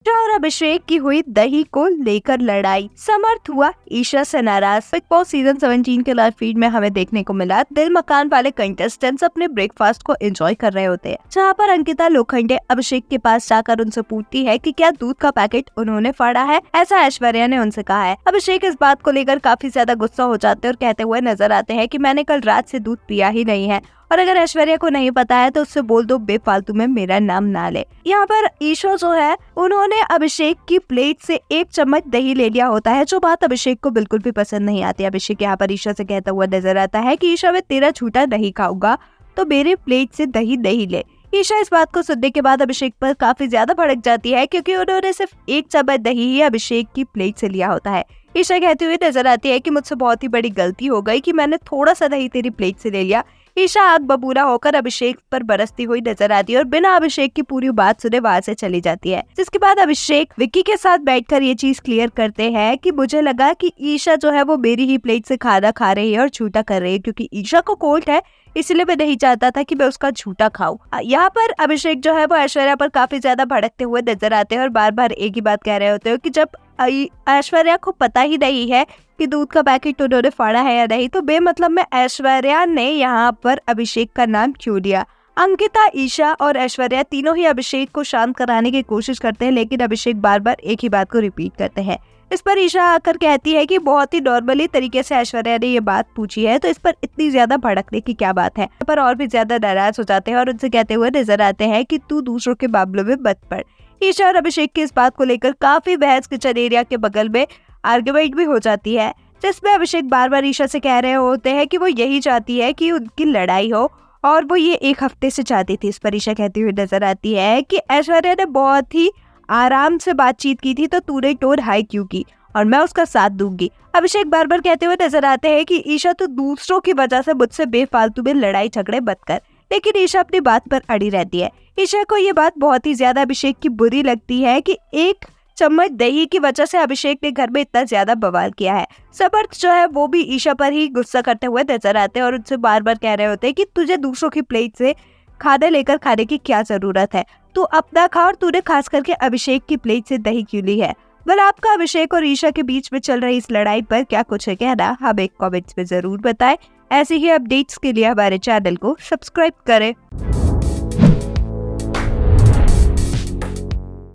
और अभिषेक की हुई दही को लेकर लड़ाई, समर्थ हुआ ईशा से नाराज। बिग बॉस सीजन 17 के लाइव फीड में हमें देखने को मिला दिल मकान वाले कंटेस्टेंट्स अपने ब्रेकफास्ट को एंजॉय कर रहे होते हैं, जहाँ पर अंकिता लोखंडे अभिषेक के पास जाकर उनसे पूछती है कि क्या दूध का पैकेट उन्होंने फाड़ा है, ऐसा ऐश्वर्या ने उनसे कहा है। अभिषेक इस बात को लेकर काफी ज्यादा गुस्सा हो जाते हैं और कहते हुए नजर आते हैं कि मैंने कल रात से दूध पिया ही नहीं है, और अगर ऐश्वर्या को नहीं पता है तो उससे बोल दो बेफालतू में मेरा नाम ना ले। यहाँ पर ईशा जो है उन्होंने अभिषेक की प्लेट से 1 चम्मच दही ले लिया होता है, जो बात अभिषेक को बिल्कुल भी पसंद नहीं आती। अभिषेक यहाँ पर ईशा से कहता हुआ नजर आता है कि ईशा मैं तेरा झूठा नहीं खाऊंगा, तो मेरे प्लेट से दही नहीं ले। ईशा इस बात को सुनने के बाद अभिषेक पर काफी ज्यादा भड़क जाती है, क्योंकि उन्होंने सिर्फ 1 चम्मच दही ही अभिषेक की प्लेट से लिया होता है। ईशा कहती हुई नजर आती है कि मुझसे बहुत ही बड़ी गलती हो गई कि मैंने थोड़ा सा दही तेरी प्लेट से ले लिया। ईशा आग बबूला होकर अभिषेक पर बरसती हुई नजर आती है और बिना अभिषेक की पूरी बात सुने वहां से चली जाती है। जिसके बाद अभिषेक विक्की के साथ बैठकर ये चीज क्लियर करते हैं कि मुझे लगा कि ईशा जो है वो मेरी ही प्लेट से खाना खा रही है और झूठा कर रही है, क्योंकि ईशा को कोल्ड है, इसलिए मैं नहीं चाहता था कि मैं उसका झूठा खाऊं। यहाँ पर अभिषेक जो है वो ऐश्वर्या पर काफी ज्यादा भड़कते हुए नजर आते हैं और बार बार एक ही बात कह रहे होते हैं कि जब ऐश्वर्या को पता ही नहीं है कि दूध का पैकेट उन्होंने फाड़ा है या नहीं, तो बेमतलब में ऐश्वर्या ने यहाँ पर अभिषेक का नाम क्यों लिया। अंकिता, ईशा और ऐश्वर्या तीनों ही अभिषेक को शांत कराने की कोशिश करते हैं, लेकिन अभिषेक बार बार एक ही बात को रिपीट करते हैं। इस पर ईशा आकर कहती है कि बहुत ही नॉर्मली तरीके से ऐश्वर्या ने ये बात पूछी है, तो इस पर इतनी ज्यादा भड़कने की क्या बात है। पर और भी ज्यादा नाराज हो जाते हैं और उनसे कहते हुए नजर आते हैं कि तू दूसरों के मामलों में मत पड़। ईशा और अभिषेक की इस बात को लेकर काफी बहस किचन एरिया के बगल में आर्ग्यूमेंट भी हो जाती है, जिसमें अभिषेक बार बार ईशा से कह रहे होते हैं कि वो यही चाहती है कि उनकी लड़ाई हो, और वो ये 1 हफ्ते से चाहती थी। इस पर ईशा कहती हुई नजर आती है कि ऐश्वर्या ने बहुत ही आराम से बातचीत की थी, तो तूने टोन हाई क्यों की, और मैं उसका साथ दूंगी। अभिषेक बार बार कहते हुए नजर आते हैं कि ईशा तो दूसरों की वजह से मुझसे बेफालतू में लड़ाई झगड़े मत कर, लेकिन ईशा अपनी बात पर अड़ी रहती है। ईशा को ये बात बहुत ही ज्यादा अभिषेक की बुरी लगती है कि 1 चम्मच दही की वजह से अभिषेक ने घर में इतना ज्यादा बवाल किया है। समर्थ जो है वो भी ईशा पर ही गुस्सा करते हुए नजर आते हैं और उनसे बार बार कह रहे होते हैं कि तुझे दूसरों की प्लेट से खाना लेकर खाने की क्या जरूरत है, तू अपना खा, और तूने खास करके अभिषेक की प्लेट से दही क्यों ली है। well, आपका अभिषेक और ईशा के बीच में चल रही इस लड़ाई पर क्या कुछ है कहना, हमें कमेंट्स में जरूर बताएं। ऐसे ही अपडेट्स के लिए हमारे चैनल को सब्सक्राइब करें।